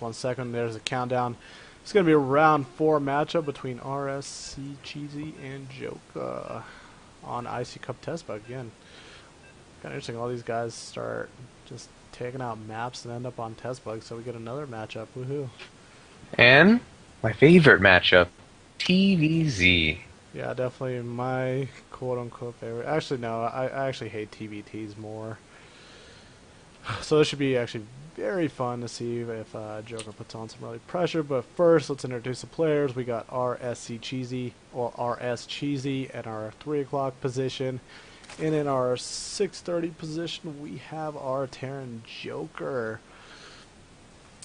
1 second. There's a countdown. It's going to be a round 4 matchup between rSCHeeSY and Joke on Icy Cup test bug again. Kind of interesting. All these guys start just taking out maps and end up on test bugs, so we get another matchup. Woohoo! And my favorite matchup, TVZ. Yeah, definitely my quote-unquote favorite. Actually, no, I actually hate TVTs more. So this should be actually very fun to see if Joker puts on some really pressure. But first, let's introduce the players. We got rSCHeeSY, or rSCHeeSY at our 3 o'clock position. And in our 6:30 position, we have our Terran Joker.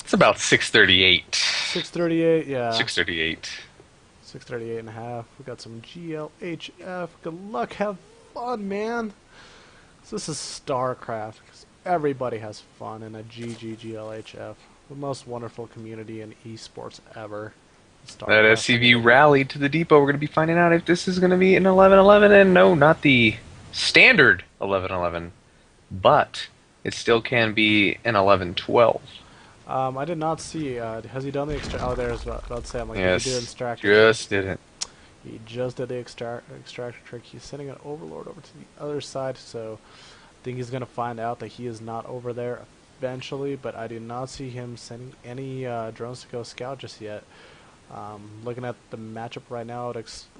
It's about 638. 638, yeah. 638. 638 and a half. We got some GLHF. Good luck, have fun, man. So this is StarCraft. Everybody has fun in a GGGLHF. The most wonderful community in esports ever. That SCV rallied to the depot. We're going to be finding out if this is going to be an 11-11, and no, not the standard 11-11, but it still can be an 11-12. I did not see. Has he done the extract? Oh, there's about to say. I'm like, yes, he did extract. Just did it. He just did the extractor trick. He's sending an overlord over to the other side, so I think he's going to find out that he is not over there eventually, but I do not see him sending any drones to go scout just yet. Looking at the matchup right now,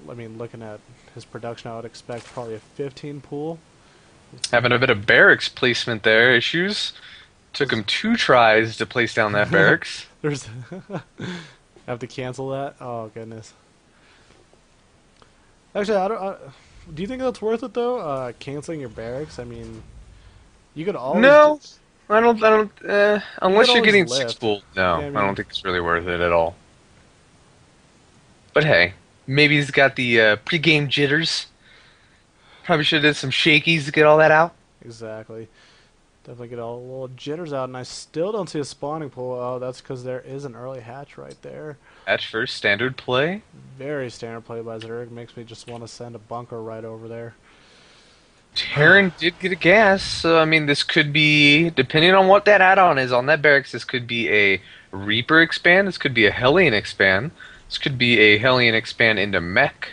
looking at his production, I would expect probably a 15 pool. Having a bit of barracks placement there issues. Took him 2 tries to place down that barracks. There's have to cancel that? Oh goodness. Actually, do you think that's worth it though? Canceling your barracks? I mean, you could always. No, I don't. Unless you're getting lift. 6 pool. No, Yeah, I don't think it's really worth it at all. But hey, maybe he's got the pre-game jitters. Probably should have did some shakies to get all that out. Exactly. Definitely get all the little jitters out, and I still don't see a spawning pool. Oh, that's because there is an early hatch right there. Hatch first, standard play. Very standard play by Zerg. Makes me just want to send a bunker right over there. Terran did get a gas, so I mean this could be, depending on what that add-on is on that barracks, this could be a Reaper expand, this could be a Hellion expand, this could be a Hellion expand into mech.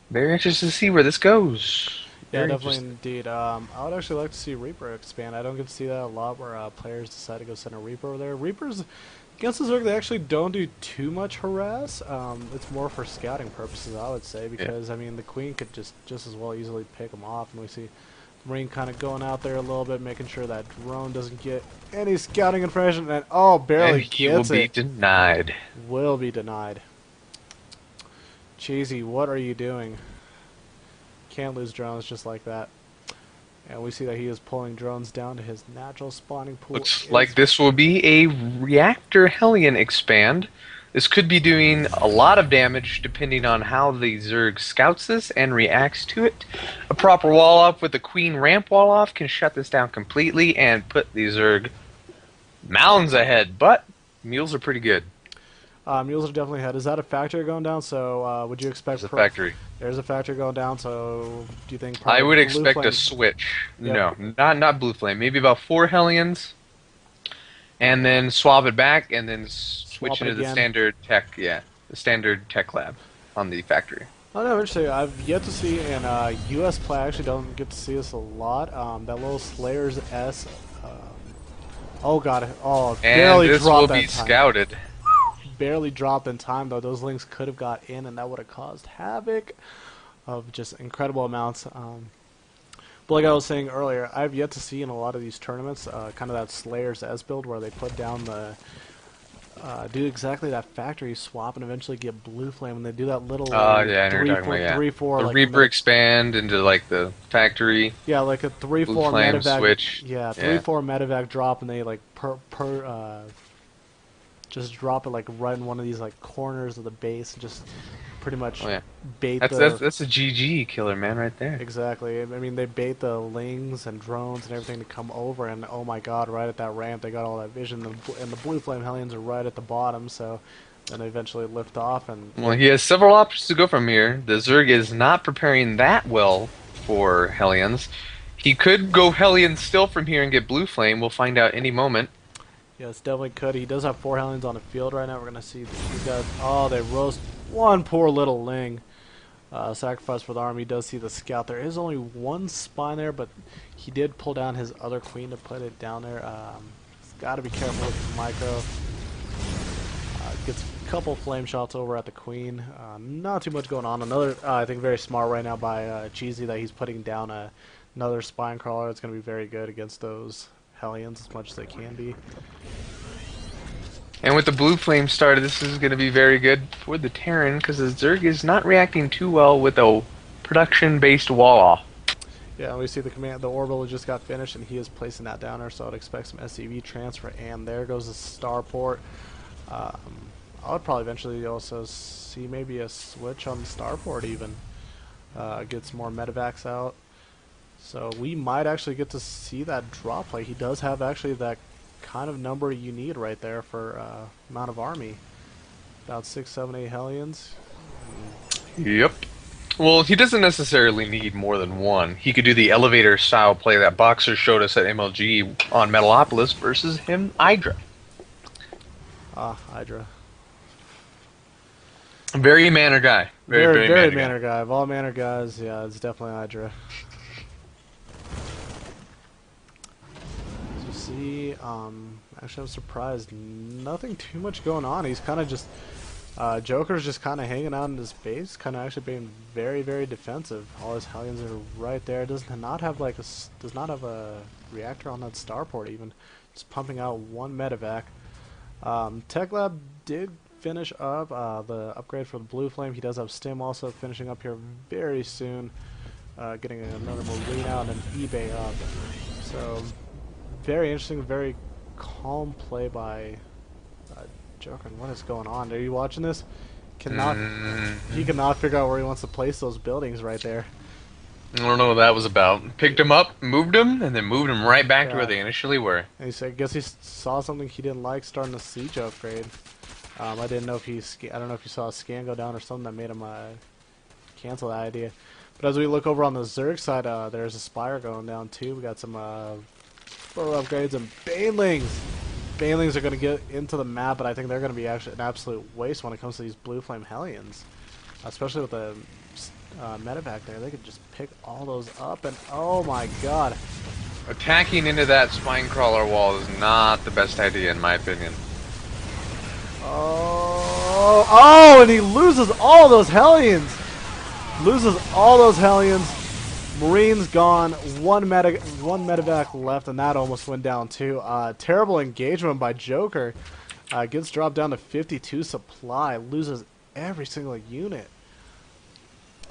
Very interested to see where this goes. Yeah, Very definitely indeed. I would actually like to see Reaper expand. I don't get to see that a lot where players decide to go send a Reaper over there. Reapers, against the Zerg, they actually don't do too much harass. It's more for scouting purposes, I would say, because, I mean, the Queen could just as well easily pick them off. And we see the Marine kind of going out there a little bit, making sure that drone doesn't get any scouting information. And, oh, barely and he will be denied. Will be denied. Cheesy, what are you doing? Can't lose drones just like that. And we see that he is pulling drones down to his natural spawning pool. Looks like this will be a Reactor Hellion expand. This could be doing a lot of damage depending on how the Zerg scouts this and reacts to it. A proper wall off with a Queen ramp wall off can shut this down completely and put the Zerg mounds ahead, but mules are pretty good. Mules are definitely ahead. Is that a factory going down? So would you expect... There's a factory. There's a factory going down, so do you think... I would expect a switch. Yep. No, not Blue Flame. Maybe about 4 Hellions, and then swap it back, and then switch into the standard tech, the standard tech lab on the factory. Oh no, interesting. I've yet to see in U.S. play. I actually don't get to see this a lot. That little Slayer's S... oh god, barely and this dropped will that be time. scouted. Barely dropped in time though. Those links could have got in, and that would have caused havoc of just incredible amounts. But like I was saying earlier, I've yet to see in a lot of these tournaments kind of that Slayer's S build where they put down the do exactly that factory swap and eventually get Blue Flame, and they do that little yeah, 3-4 the like Reaper expand into like the factory. Yeah, like a 3-4 medevac switch. Yeah, 3-4 medevac drop, and they like just drop it like right in one of these like corners of the base and just pretty much bait that's a GG killer, man, right there. Exactly. I mean, they bait the lings and drones and everything to come over, and oh my god, right at that ramp they got all that vision, and the Blue Flame Hellions are right at the bottom, so then they eventually lift off. And well, he has several options to go from here. The Zerg is not preparing that well for Hellions. He could go Hellions still from here and get Blue Flame. We'll find out any moment. Yes, definitely could. He does have 4 Hellions on the field right now. We're gonna see these guys. Oh, they roast one poor little Ling. Sacrifice for the army. He does see the scout. There is only one spine there, but he did pull down his other queen to put it down there. He's got to be careful with the micro. Gets a couple flame shots over at the queen. Not too much going on. Another, I think, very smart right now by rSCHeeSY that he's putting down another spine crawler. It's going to be very good against those Hellions as much as they can be. And with the blue flame started, this is going to be very good for the Terran because the Zerg is not reacting too well with a production-based wall. Yeah, we see the orbital just got finished, and he is placing that down there, so I'd expect some SCV transfer. And there goes the starport. I would probably eventually also see maybe a switch on the starport even. Get some more medevacs out. So we might actually get to see that drop play. He does have actually that kind of number you need right there for amount of army. About 6, 7, 8 Hellions. Yep. Well, he doesn't necessarily need more than one. He could do the elevator style play that Boxer showed us at MLG on Metalopolis versus him, Hydra. Hydra. Very manner guy. Very manner guy. Of all manner guys, yeah, it's definitely Hydra. As you see, actually I'm surprised. Nothing too much going on. He's kind of just, Joker's just kind of hanging out in his base, kind of actually being very, very defensive. All his Hellions are right there. Does not have a reactor on that starport even. Just pumping out one medevac. Tech Lab did finish up the upgrade for the blue flame. He does have stim also finishing up here very soon, getting another marine out and an eBay up. So very interesting, very calm play by Joker. What is going on? Are you watching this? He cannot figure out where he wants to place those buildings right there. I don't know what that was about. Picked him up, moved him, and then moved him right back to where they initially were. And he said, I guess he saw something he didn't like starting the siege upgrade. I didn't know if I don't know if he saw a scan go down or something that made him cancel that idea. But as we look over on the Zerg side, there's a Spire going down too. We got some burrow upgrades and Banelings. Banelings are going to get into the map, but I think they're going to be actually an absolute waste when it comes to these Blue Flame Hellions. Especially with the medevac there. They could just pick all those up, and oh my god. Attacking into that spine crawler wall is not the best idea in my opinion. Oh, and he loses all those Hellions. Loses all those Hellions. Marines gone. One medevac left, and that almost went down too. Terrible engagement by Joker. Gets dropped down to 52 supply. Loses every single unit.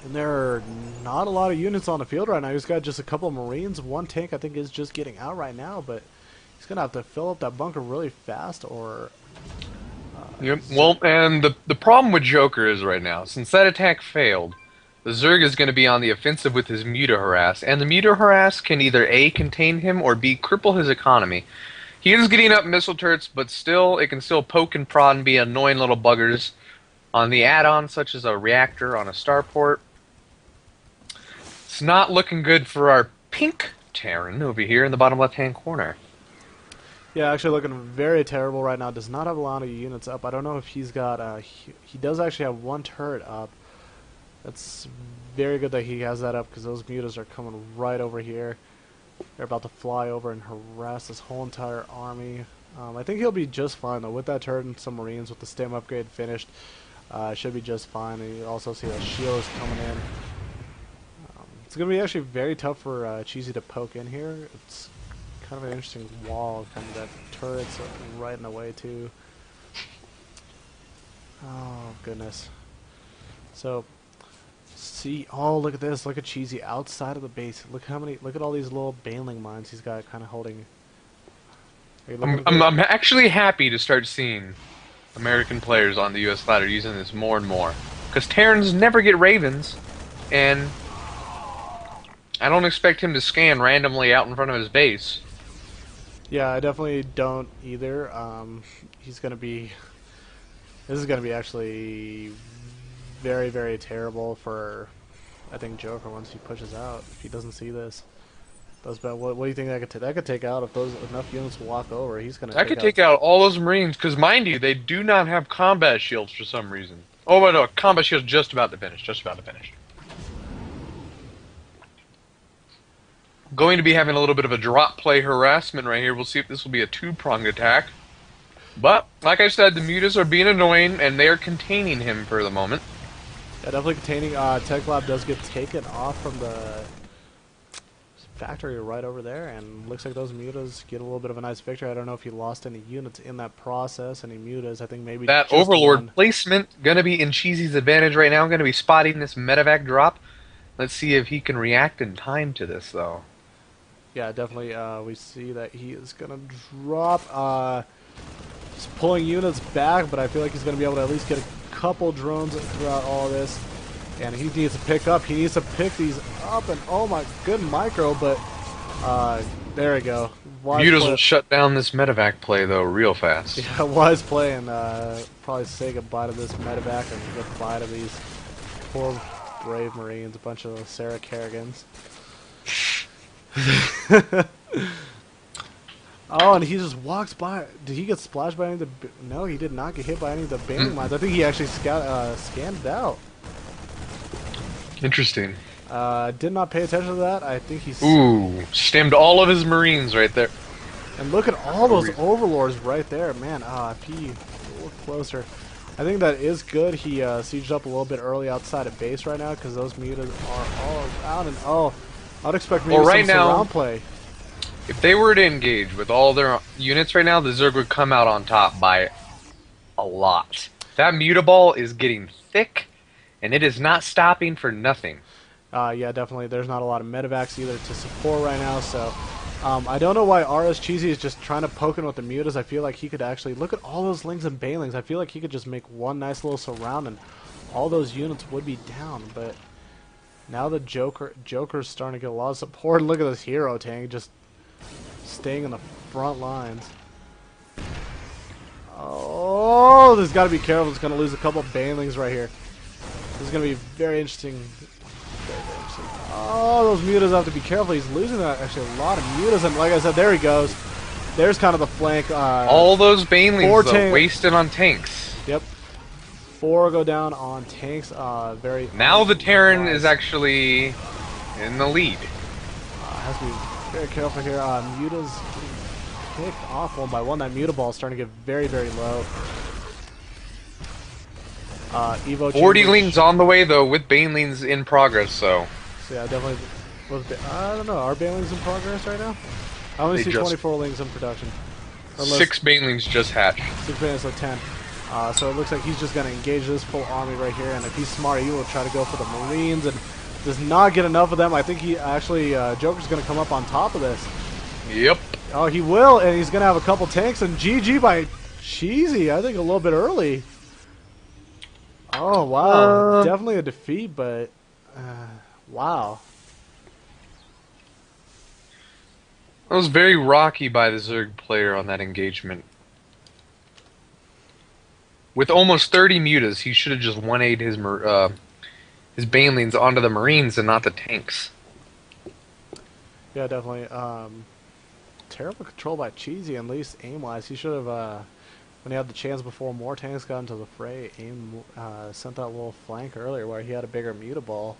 And there are not a lot of units on the field right now. He's got just a couple of Marines. One tank I think is just getting out right now, but he's going to have to fill up that bunker really fast or... Yep. Well, and the problem with Joker is right now, since that attack failed, the Zerg is going to be on the offensive with his Muta-Harass, and the Muta-Harass can either A, contain him, or B, cripple his economy. He is getting up missile turrets, but still, it can still poke and prod and be annoying little buggers on the add-ons, such as a reactor on a starport. It's not looking good for our pink Terran over here in the bottom left-hand corner. Yeah, actually looking very terrible right now. Does not have a lot of units up. I don't know if he's got... he does actually have one turret up. That's very good that he has that up because those mutas are coming right over here. They're about to fly over and harass this whole entire army. I think he'll be just fine though. With that turret and some Marines with the stem upgrade finished, should be just fine. And you also see the shields coming in. It's going to be actually very tough for rSCHeeSY to poke in here. It's kind of an interesting wall, kind of that turret's right in the way too. Oh goodness. So see, oh look at this, look at rSCHeeSY outside of the base. Look at all these little baneling mines he's got kind of holding. I'm actually happy to start seeing American players on the US ladder using this more and more. Because Terrans never get Ravens, and I don't expect him to scan randomly out in front of his base. Yeah, I definitely don't either. He's gonna be... This is gonna be actually very, very terrible for, I think, Joker once he pushes out, if he doesn't see this. That's bad. What do you think that could take? That could take out if those enough units walk over. He's gonna That take could out. take out all those Marines, because mind you, they do not have combat shields for some reason. Oh, but no, combat shield's just about to finish. Just about to finish. Going to be having a little bit of a drop play harassment right here. We'll see if this will be a two-pronged attack. But, like I said, the mutas are being annoying, and they are containing him for the moment. Yeah, definitely containing. Tech Lab does get taken off from the factory right over there, and looks like those mutas get a little bit of a nice victory. I don't know if he lost any units in that process, any mutas. I think maybe That just Overlord one. placement going to be in Cheesy's advantage right now. Going to be spotting this medevac drop. Let's see if he can react in time to this, though. Yeah, definitely. We see that he is gonna drop. He's pulling units back, but I feel like he's gonna be able to at least get a couple drones throughout all of this. And he needs to pick up. He needs to pick these up, and oh my, good micro, but there we go. Mutas will shut down this medevac play though real fast. Yeah, wise play, and probably say goodbye to this medevac and goodbye to these poor brave Marines, a bunch of Sarah Kerrigans. Oh, and he just walks by. Did he get splashed by any of the... No, he did not get hit by any of the bailing mines. I think he actually scanned it out. Interesting. Did not pay attention to that. I think he's... Ooh, stemmed all of his Marines right there. And look at all those Overlords right there. Man, if he a little closer. I think that is good. He sieged up a little bit early outside of base right now because those mutas are all around. And I'd expect maybe right some now, surround play. If they were to engage with all their units right now, the Zerg would come out on top by a lot. That Mutaball is getting thick, and it is not stopping for nothing. Yeah, definitely. There's not a lot of medevacs either to support right now, so I don't know why rSCHeeSY is just trying to poke in with the mutas. I feel like he could actually look at all those lings and bailings. I feel like he could just make one nice little surround, and all those units would be down. But now the Joker's starting to get a lot of support. Look at this hero tank just staying in the front lines. Oh, there's got to be careful. It's going to lose a couple of bailings right here. This is going to be very interesting. Very interesting. Oh, those mutas have to be careful. He's losing actually a lot of mutas, and like I said, there he goes. There's kind of the flank. All those banelings though, wasted on tanks. Yep. 4 go down on tanks. Very. Now the Terran is actually in the lead. Has to be very careful here. Muta's getting picked off one by one. That Mutaball is starting to get very, very low. Evo 40 lings on the way though, with banelings in progress. So yeah, definitely. I don't know. Are banelings in progress right now? I only see 24 lings in production. 6 banelings just hatched. 6 banelings, so 10. So it looks like he's just going to engage this full army right here, and if he's smart, he will try to go for the Marines and does not get enough of them. I think he actually, Joker's going to come up on top of this. Yep. Oh, he will, and he's going to have a couple tanks, and GG by Cheesy, I think a little bit early. Oh, wow. Definitely a defeat, but wow. That was very rocky by the Zerg player on that engagement. With almost 30 mutas, he should have just 1-8'd his banelings onto the Marines and not the tanks. Yeah, definitely. Terrible control by Cheesy, at least aim-wise. He should have, when he had the chance before more tanks got into the fray, sent that little flank earlier where he had a bigger mutaball.